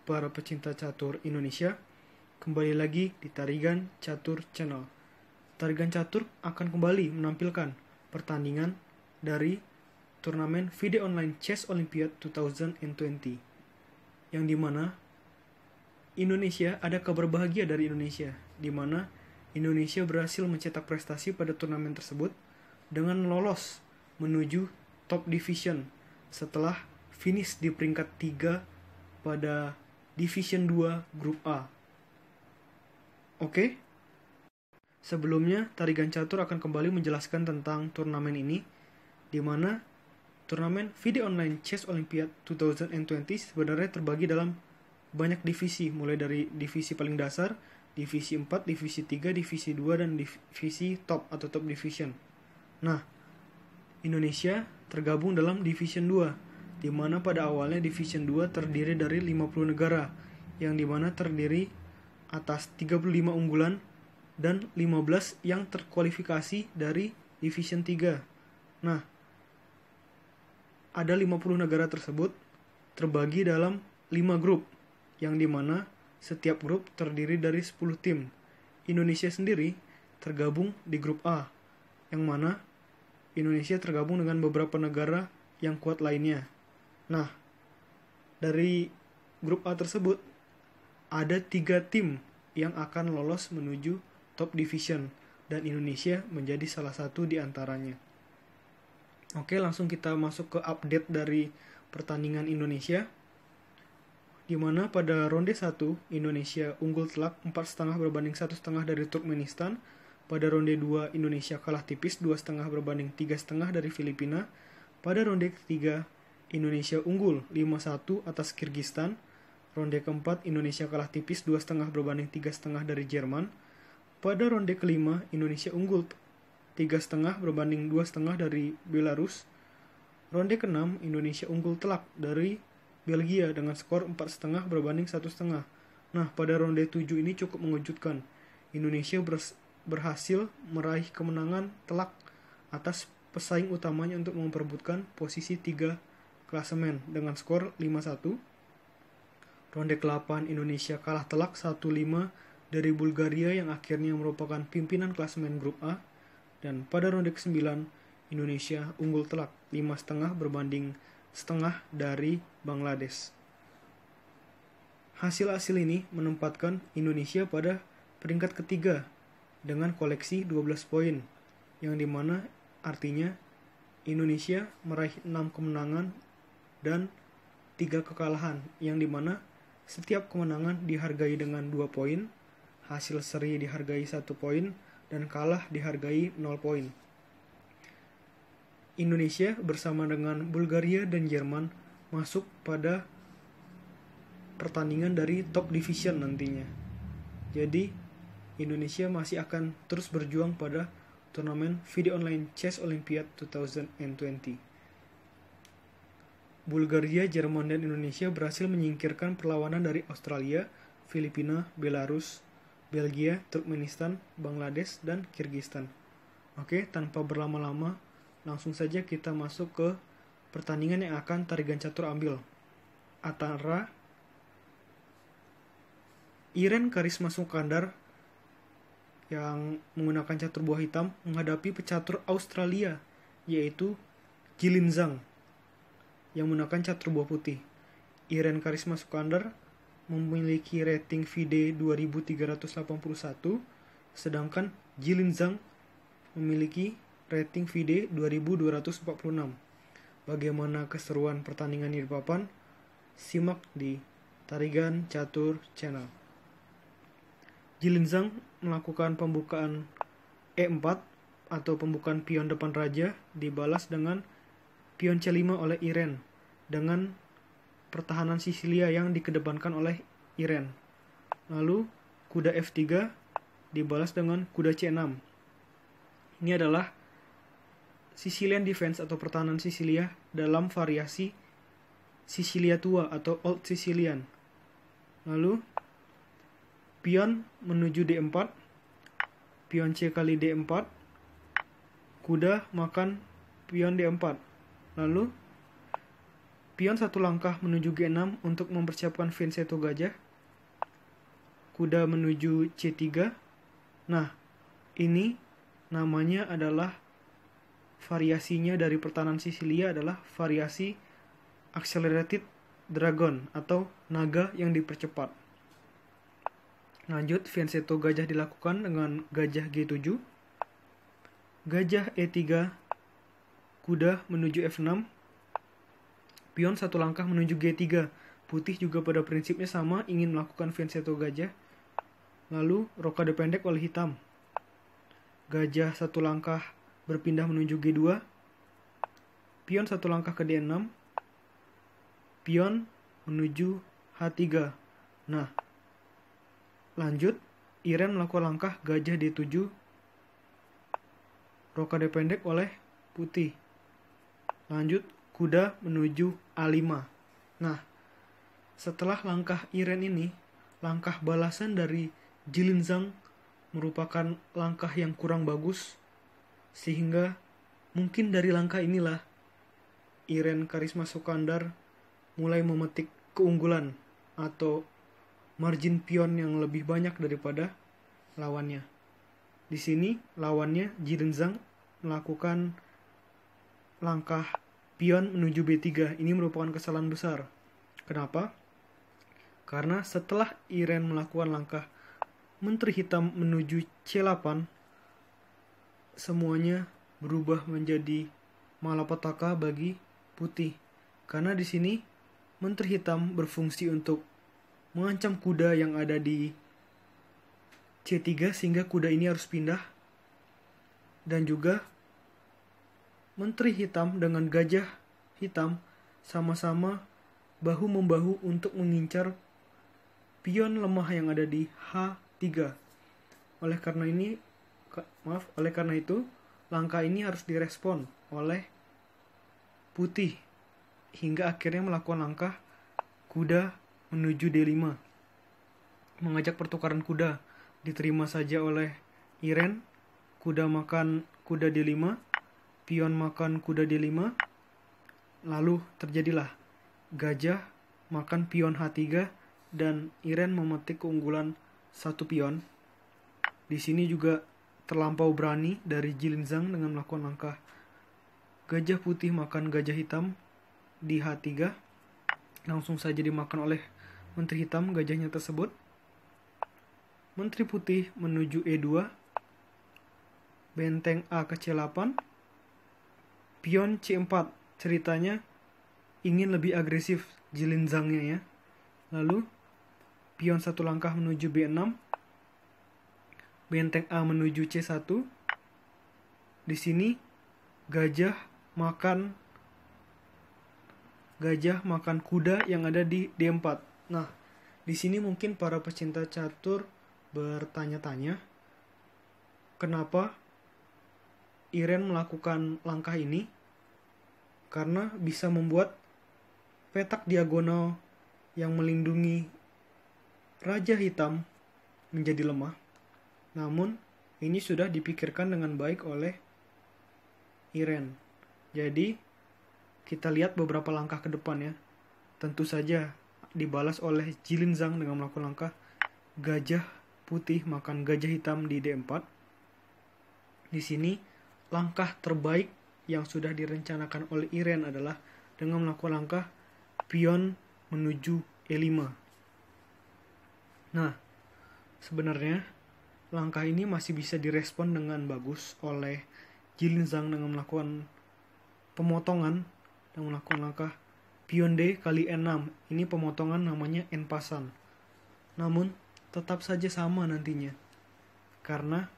para pecinta catur Indonesia. Kembali lagi di Tarigan Catur Channel. Tarigan Catur akan kembali menampilkan pertandingan dari turnamen FIDE Online Chess Olympiad 2020, yang dimana Indonesia, ada kabar bahagia dari Indonesia, dimana Indonesia berhasil mencetak prestasi pada turnamen tersebut dengan lolos menuju top division setelah finish di peringkat 3 pada Division 2 Grup A. Oke? Sebelumnya, Tarigan Catur akan kembali menjelaskan tentang turnamen ini, di mana turnamen FIDE Online Chess Olympiad 2020 sebenarnya terbagi dalam banyak divisi, mulai dari divisi paling dasar, divisi 4, divisi 3, divisi 2, dan divisi top atau top division. Nah, Indonesia tergabung dalam Division 2, di mana pada awalnya Division 2 terdiri dari 50 negara, yang dimana terdiri atas 35 unggulan dan 15 yang terkualifikasi dari Division 3. Nah, ada 50 negara tersebut terbagi dalam 5 grup, yang dimana setiap grup terdiri dari 10 tim. Indonesia sendiri tergabung di grup A, yang mana Indonesia tergabung dengan beberapa negara yang kuat lainnya. Nah, dari grup A tersebut ada 3 tim yang akan lolos menuju top division, dan Indonesia menjadi salah satu di antaranya. Oke, langsung kita masuk ke update dari pertandingan Indonesia, di mana pada ronde 1 Indonesia unggul telak 4,5 berbanding 1,5 dari Turkmenistan. Pada ronde 2 Indonesia kalah tipis 2,5 berbanding 3,5 dari Filipina. Pada ronde ketiga Indonesia unggul 5-1 atas Kirgistan. Ronde keempat Indonesia kalah tipis 2,5 berbanding 3,5 dari Jerman. Pada ronde kelima Indonesia unggul 3,5 berbanding 2,5 dari Belarus. Ronde keenam Indonesia unggul telak dari Belgia dengan skor 4,5 berbanding 1,5. Nah, pada ronde 7 ini cukup mengejutkan. Indonesia berhasil meraih kemenangan telak atas pesaing utamanya untuk memperebutkan posisi 3 klasemen dengan skor 5-1. Ronde ke-8 Indonesia kalah telak 1-5 dari Bulgaria yang akhirnya merupakan pimpinan klasemen grup A. Dan pada ronde ke-9 Indonesia unggul telak 5,5 berbanding setengah dari Bangladesh. Hasil-hasil ini menempatkan Indonesia pada peringkat ketiga dengan koleksi 12 poin, yang dimana artinya Indonesia meraih 6 kemenangan dan 3 kekalahan, yang dimana setiap kemenangan dihargai dengan 2 poin, hasil seri dihargai 1 poin, dan kalah dihargai 0 poin. Indonesia bersama dengan Bulgaria dan Jerman masuk pada pertandingan dari top division nantinya. Jadi Indonesia masih akan terus berjuang pada turnamen FIDE Online Chess Olympiad 2020. Bulgaria, Jerman, dan Indonesia berhasil menyingkirkan perlawanan dari Australia, Filipina, Belarus, Belgia, Turkmenistan, Bangladesh, dan Kirgistan. Oke, tanpa berlama-lama, langsung saja kita masuk ke pertandingan yang akan Tarigan Catur ambil, antara Irene Karisma Sukandar yang menggunakan catur buah hitam menghadapi pecatur Australia, yaitu Jilin Zhang yang menggunakan catur buah putih. Irene Karisma Sukandar memiliki rating FIDE 2381, sedangkan Jilin Zhang memiliki rating FIDE 2246. Bagaimana keseruan pertandingan di papan? Simak di Tarigan Catur Channel. Jilin Zhang melakukan pembukaan E4 atau pembukaan pion depan raja, dibalas dengan pion C5 oleh Irene dengan pertahanan Sisilia yang dikedepankan oleh Irene. Lalu kuda F3 dibalas dengan kuda C6. Ini adalah Sicilian defense atau pertahanan Sisilia dalam variasi Sisilia tua atau Old Sicilian. Lalu pion menuju D4, pion C kali D4, kuda makan pion D4. Lalu Pion satu langkah menuju G6 untuk mempersiapkan fianchetto gajah. Kuda menuju C3. Nah, ini namanya adalah variasinya dari pertahanan Sisilia adalah variasi accelerated dragon atau naga yang dipercepat. Lanjut, fianchetto gajah dilakukan dengan gajah G7. Gajah E3, kuda menuju F6. Pion satu langkah menuju G3. Putih juga pada prinsipnya sama, ingin melakukan fianchetto gajah. Lalu rokade pendek oleh hitam. Gajah satu langkah berpindah menuju G2. Pion satu langkah ke D6. Pion menuju H3. Nah, lanjut, Iren melakukan langkah gajah D7. Rokade pendek oleh putih. Lanjut, kuda menuju A5. Nah, setelah langkah Iren ini, langkah balasan dari Jilin Zhang merupakan langkah yang kurang bagus, sehingga mungkin dari langkah inilah Iren Karisma Sukandar mulai memetik keunggulan atau margin pion yang lebih banyak daripada lawannya. Di sini lawannya Jilin Zhang melakukan langkah pion menuju B3. Ini merupakan kesalahan besar. Kenapa? Karena setelah Iren melakukan langkah Menteri Hitam menuju C8, semuanya berubah menjadi malapetaka bagi putih. Karena di sini Menteri Hitam berfungsi untuk mengancam kuda yang ada di C3 sehingga kuda ini harus pindah. Dan juga Menteri Hitam dengan gajah hitam sama-sama bahu-membahu untuk mengincar pion lemah yang ada di H3. Oleh karena itu, langkah ini harus direspon oleh putih hingga akhirnya melakukan langkah kuda menuju D5. Mengajak pertukaran kuda diterima saja oleh Iren. Kuda makan kuda D5, pion makan kuda D5. Lalu terjadilah gajah makan pion H3 dan Iren memetik keunggulan satu pion. Di sini juga terlampau berani dari Jilin Zhang dengan melakukan langkah gajah putih makan gajah hitam di H3. Langsung saja dimakan oleh Menteri Hitam gajahnya tersebut. Menteri Putih menuju E2. Benteng A ke C8. Pion C4. Ceritanya ingin lebih agresif Jilin Zhang-nya ya. Lalu pion satu langkah menuju B6. Benteng A menuju C1. Di sini gajah makan kuda yang ada di D4. Nah, di sini mungkin para pecinta catur bertanya-tanya, kenapa Iren melakukan langkah ini? Karena bisa membuat petak diagonal yang melindungi Raja Hitam menjadi lemah. Namun, ini sudah dipikirkan dengan baik oleh Iren. Jadi, kita lihat beberapa langkah ke depan ya. Tentu saja dibalas oleh Jilin Zhang dengan melakukan langkah gajah putih makan gajah hitam di D4. Di sini langkah terbaik yang sudah direncanakan oleh Iren adalah dengan melakukan langkah pion menuju E5. Nah, sebenarnya langkah ini masih bisa direspon dengan bagus oleh Jilin Zhang dengan melakukan pemotongan dan melakukan langkah pion D kali E6. Ini pemotongan namanya en passant. Namun tetap saja sama nantinya. Karena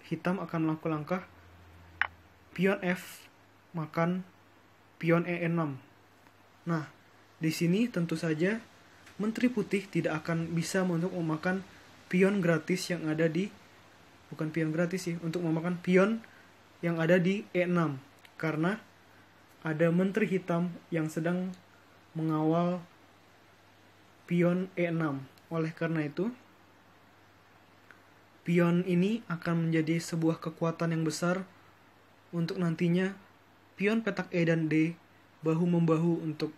hitam akan melakukan langkah pion F makan pion E6. Nah, di sini tentu saja Menteri Putih tidak akan bisa untuk memakan pion gratis yang ada di untuk memakan pion yang ada di E6 karena ada Menteri Hitam yang sedang mengawal pion E6. Oleh karena itu, pion ini akan menjadi sebuah kekuatan yang besar untuk nantinya pion petak E dan D bahu-membahu untuk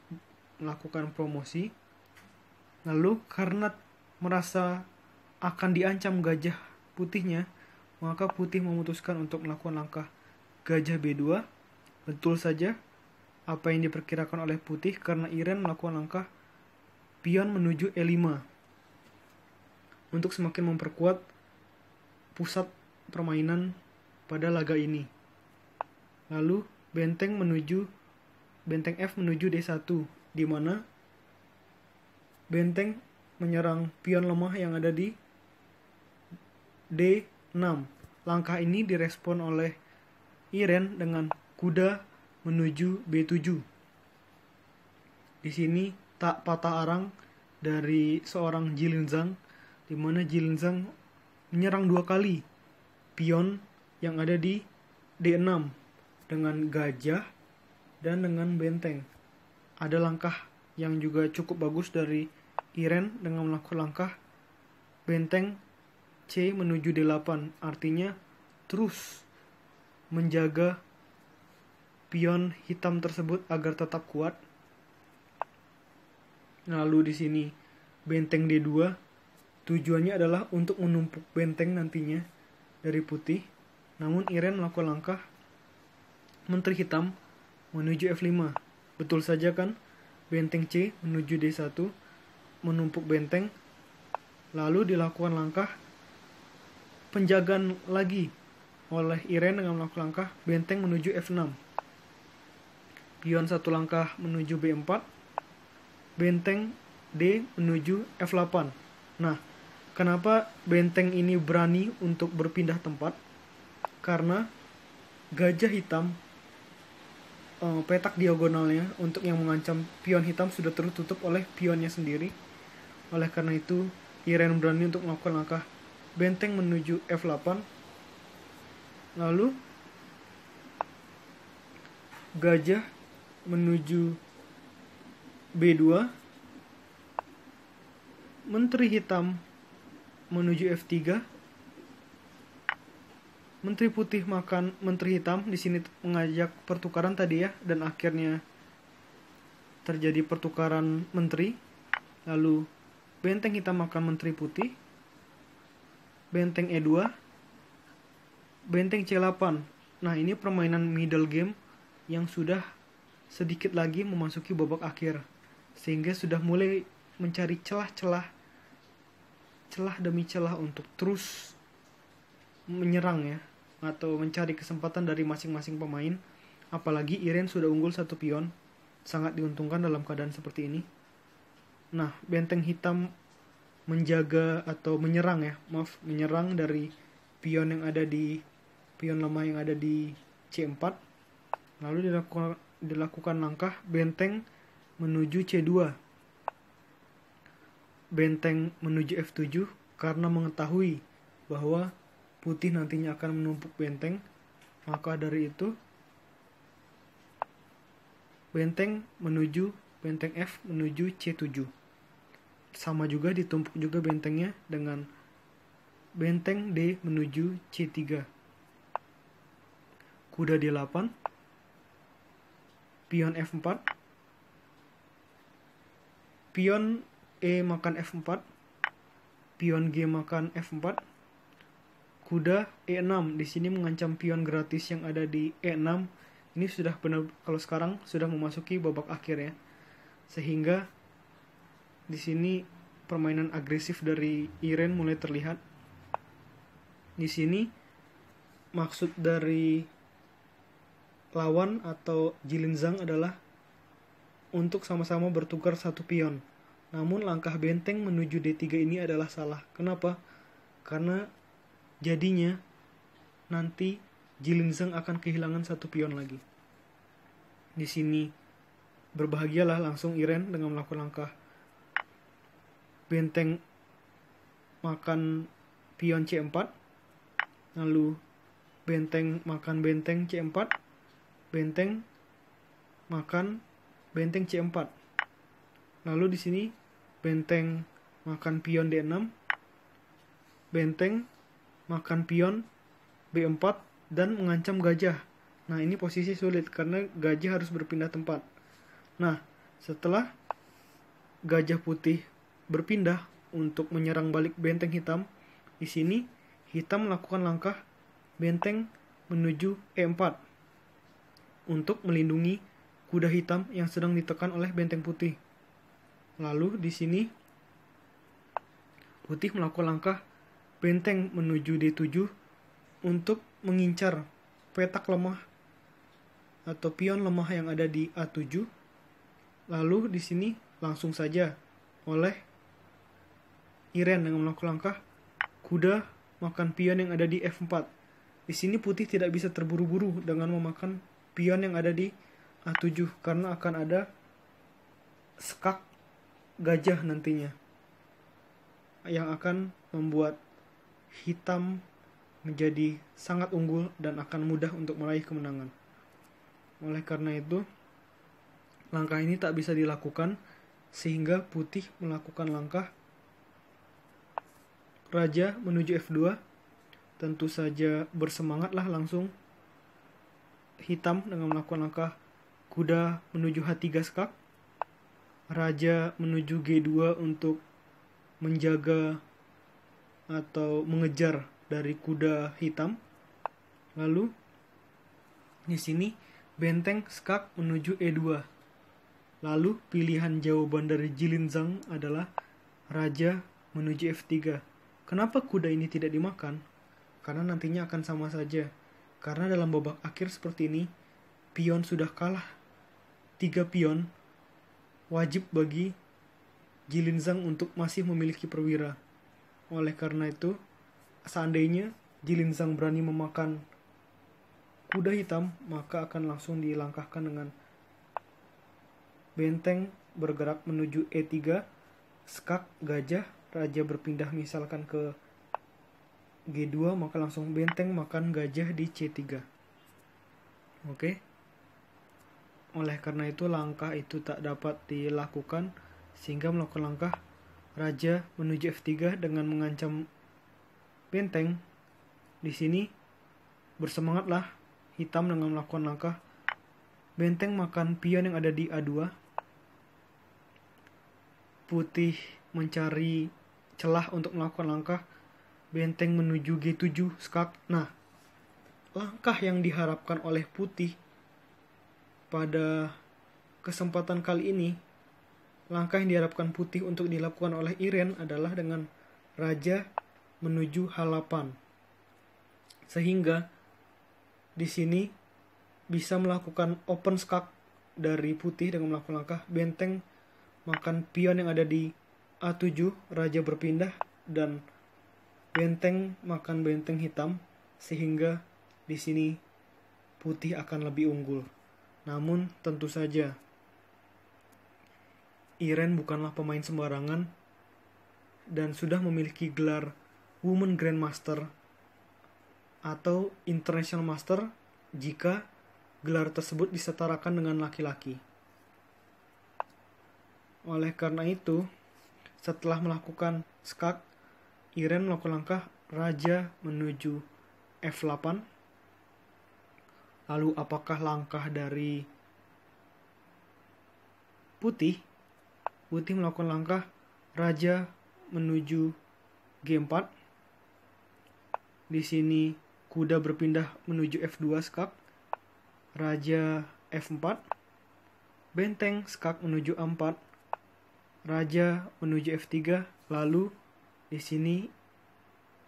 melakukan promosi. Lalu karena merasa akan diancam gajah putihnya, maka putih memutuskan untuk melakukan langkah gajah B2. Betul saja apa yang diperkirakan oleh putih karena Iren melakukan langkah pion menuju E5 untuk semakin memperkuat pusat permainan pada laga ini. Lalu benteng F menuju D1, di mana benteng menyerang pion lemah yang ada di D6. Langkah ini direspon oleh Iren dengan kuda menuju B7. Di sini tak patah arang dari seorang Jilinzang, di mana Jilinzang menyerang 2 kali pion yang ada di D6 dengan gajah dan dengan benteng. Ada langkah yang juga cukup bagus dari Iren dengan melakukan langkah benteng C menuju D8, artinya terus menjaga pion hitam tersebut agar tetap kuat. Lalu di sini benteng D2 tujuannya adalah untuk menumpuk benteng nantinya dari putih. Namun Iren melakukan langkah menteri hitam menuju F5. Betul saja kan? Benteng C menuju D1 menumpuk benteng. Lalu dilakukan langkah penjagaan lagi oleh Iren dengan melakukan langkah benteng menuju F6. Pion 1 langkah menuju B4. Benteng D menuju F8. Nah, kenapa benteng ini berani untuk berpindah tempat? Karena gajah hitam, petak diagonalnya untuk yang mengancam pion hitam sudah tertutup oleh pionnya sendiri. Oleh karena itu, Iren berani untuk melakukan langkah benteng menuju F8. Lalu gajah menuju B2, menteri hitam menuju F3, menteri putih makan menteri hitam. Di sini mengajak pertukaran tadi ya, dan akhirnya terjadi pertukaran menteri. Lalu benteng hitam makan menteri putih, benteng E2, benteng C8. Nah, ini permainan middle game yang sudah sedikit lagi memasuki babak akhir, sehingga sudah mulai mencari celah demi celah untuk terus menyerang ya, atau mencari kesempatan dari masing-masing pemain. Apalagi Iren sudah unggul 1 pion, sangat diuntungkan dalam keadaan seperti ini. Nah, benteng hitam menyerang dari pion lemah yang ada di C4. Lalu dilakukan langkah benteng menuju C2, benteng menuju F7 karena mengetahui bahwa putih nantinya akan menumpuk benteng. Maka dari itu benteng F menuju C7. Sama juga ditumpuk juga bentengnya dengan benteng D menuju C3. Kuda D8, pion F4, pion E makan F4, pion G makan F4, kuda E6. Di sini mengancam pion gratis yang ada di E6. Ini sudah benar, kalau sekarang sudah memasuki babak akhir ya. Sehingga di sini permainan agresif dari Iren mulai terlihat. Di sini maksud dari lawan atau Jilinzang adalah untuk sama-sama bertukar 1 pion. Namun langkah benteng menuju D3 ini adalah salah. Kenapa? Karena jadinya nanti Jilinzang akan kehilangan 1 pion lagi. Di sini berbahagialah langsung Iren dengan melakukan langkah benteng makan pion C4, lalu benteng makan benteng C4, benteng makan benteng C4. Lalu di sini benteng makan pion D6, benteng makan pion B4 dan mengancam gajah. Nah, ini posisi sulit karena gajah harus berpindah tempat. Nah, setelah gajah putih berpindah untuk menyerang balik benteng hitam, di sini hitam melakukan langkah benteng menuju E4 untuk melindungi kuda hitam yang sedang ditekan oleh benteng putih. Lalu di sini putih melakukan langkah benteng menuju D7 untuk mengincar petak lemah atau pion lemah yang ada di A7. Lalu di sini langsung saja oleh Iren dengan melakukan langkah kuda makan pion yang ada di F4. Di sini putih tidak bisa terburu-buru dengan memakan pion yang ada di A7 karena akan ada skak gajah nantinya yang akan membuat hitam menjadi sangat unggul dan akan mudah untuk meraih kemenangan. Oleh karena itu, langkah ini tak bisa dilakukan sehingga putih melakukan langkah raja menuju F2. Tentu saja bersemangatlah langsung hitam dengan melakukan langkah kuda menuju H3 skak, raja menuju G2 untuk menjaga atau mengejar dari kuda hitam. Lalu di sini benteng skak menuju E2. Lalu pilihan jawaban dari Jilinzang adalah raja menuju F3. Kenapa kuda ini tidak dimakan? Karena nantinya akan sama saja. Karena dalam babak akhir seperti ini, pion sudah kalah 3 pion, wajib bagi Jilinzang untuk masih memiliki perwira. Oleh karena itu, seandainya Jilinzang berani memakan kuda hitam, maka akan langsung dilangkahkan dengan benteng bergerak menuju E3, skak gajah, raja berpindah misalkan ke G2, maka langsung benteng makan gajah di C3. Oke. Oleh karena itu langkah itu tak dapat dilakukan sehingga melakukan langkah raja menuju F3 dengan mengancam benteng. Di sini bersemangatlah hitam dengan melakukan langkah benteng makan pion yang ada di A2. Putih mencari celah untuk melakukan langkah benteng menuju G7 skak. Nah, langkah yang diharapkan oleh putih pada kesempatan kali ini, langkah yang diharapkan putih untuk dilakukan oleh Iren adalah dengan raja menuju H8. Sehingga di sini bisa melakukan open skak dari putih dengan melakukan langkah benteng makan pion yang ada di A7, raja berpindah, dan benteng makan benteng hitam, sehingga di sini putih akan lebih unggul. Namun tentu saja Iren bukanlah pemain sembarangan dan sudah memiliki gelar Women Grandmaster atau International Master jika gelar tersebut disetarakan dengan laki-laki. Oleh karena itu, setelah melakukan skak, Iren melakukan langkah raja menuju F8. Lalu apakah langkah dari putih? Putih melakukan langkah raja menuju G4. Di sini kuda berpindah menuju F2 skak, raja F4, benteng skak menuju A4, raja menuju F3. Lalu di sini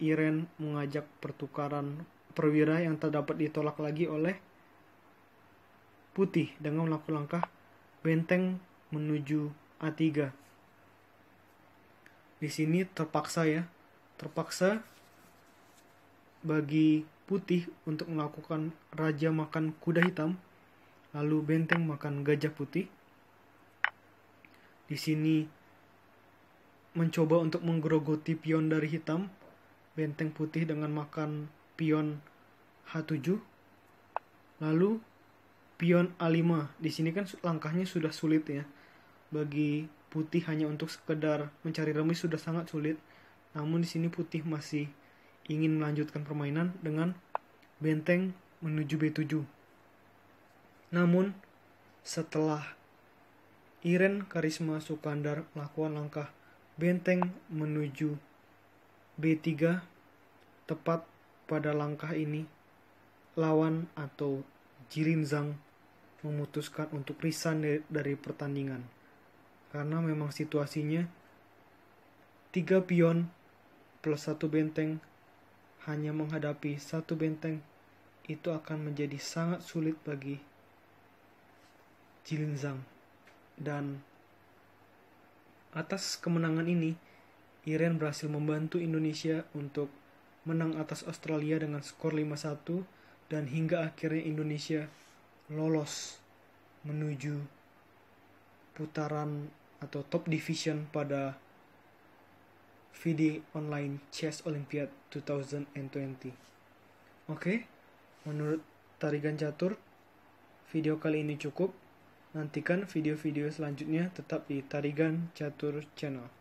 Iren mengajak pertukaran perwira yang tak dapat ditolak lagi oleh putih dengan melakukan langkah benteng menuju A3. Di sini terpaksa bagi putih untuk melakukan raja makan kuda hitam, lalu benteng makan gajah putih. Di sini mencoba untuk menggerogoti pion dari hitam, benteng putih dengan makan pion H7. Lalu pion A5. Di sini kan langkahnya sudah sulit ya. Bagi putih hanya untuk sekedar mencari remis sudah sangat sulit. Namun di sini putih masih ingin melanjutkan permainan dengan benteng menuju B7. Namun setelah Iren Karisma Sukandar melakukan langkah benteng menuju B3. Tepat pada langkah ini, lawan atau Jilin Zhang memutuskan untuk resign dari pertandingan. Karena memang situasinya 3 pion plus 1 benteng hanya menghadapi 1 benteng, itu akan menjadi sangat sulit bagi Jilin Zhang. Dan atas kemenangan ini, Iren berhasil membantu Indonesia untuk menang atas Australia dengan skor 5-1, dan hingga akhirnya Indonesia lolos menuju putaran atau top division pada FIDE Online Chess Olympiad 2020. Oke, menurut Tarigan Catur, video kali ini cukup. Nantikan video-video selanjutnya tetap di Tarigan Catur Channel.